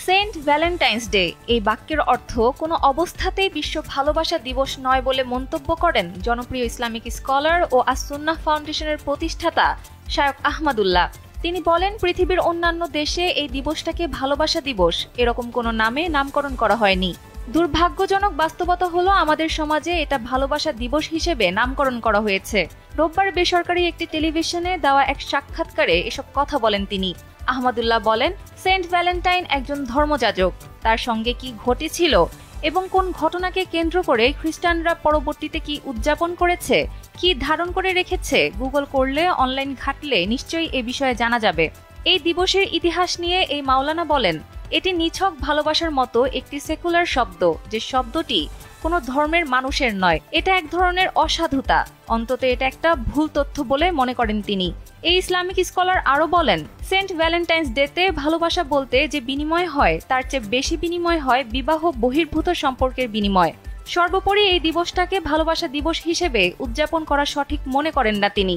Saint Valentine's day এই বাক্যের অর্থ কোনো অবস্থাতেই বিশ্ব ভালোবাসা দিবস নয় বলে মন্তব্য করেন জনপ্রিয় ইসলামিক স্কলার ও আস-সুন্নাহ ফাউন্ডেশনের প্রতিষ্ঠাতা শায়খ আহমদুল্লাহ। তিনি বলেন, পৃথিবীর অন্যান্য দেশে এই দিবসটাকে ভালোবাসা দিবস এরকম কোনো নামে নামকরণ করা হয়নি। দুর্ভাগ্যজনক বাস্তবতা হলো আমাদের সমাজে এটা ভালোবাসা দিবস হিসেবে নামকরণ করা হয়েছে। রোববার বেসরকারি একটি টেলিভিশনে দেওয়া এক সাক্ষাৎকারে এসব কথা বলেন তিনি। আহমদুল্লাহ বলেন, সেন্ট ভ্যালেন্টাইন একজন ধর্মযাজক। তার সঙ্গে কি ঘটেছিল এবং কোন ঘটনাকে কেন্দ্র করে খ্রিস্টানরা পরবর্তীতে কি উদযাপন করেছে, কি ধারণ করে রেখেছে, গুগল করলে, অনলাইন ঘাটলে নিশ্চয়ই এ বিষয়ে জানা যাবে। এই দিবসের ইতিহাস নিয়ে এই মাওলানা বলেন, এটি নিছক ভালোবাসার মতো একটি সেকুলার শব্দ, যে শব্দটি কোনো ধর্মের মানুষের নয়। এটা এক ধরনের অসাধুতা, অন্তত এটা একটা ভুল তথ্য বলে মনে করেন তিনি। এই ইসলামিক স্কলার আরও বলেন, সেন্ট ভ্যালেন্টাইন্স ডেতে ভালোবাসা বলতে যে বিনিময় হয় তার চেয়ে বেশি বিনিময় হয় বিবাহ বহির্ভূত সম্পর্কের বিনিময়। সর্বোপরি এই দিবসটাকে ভালোবাসা দিবস হিসেবে উদযাপন করা সঠিক মনে করেন না তিনি।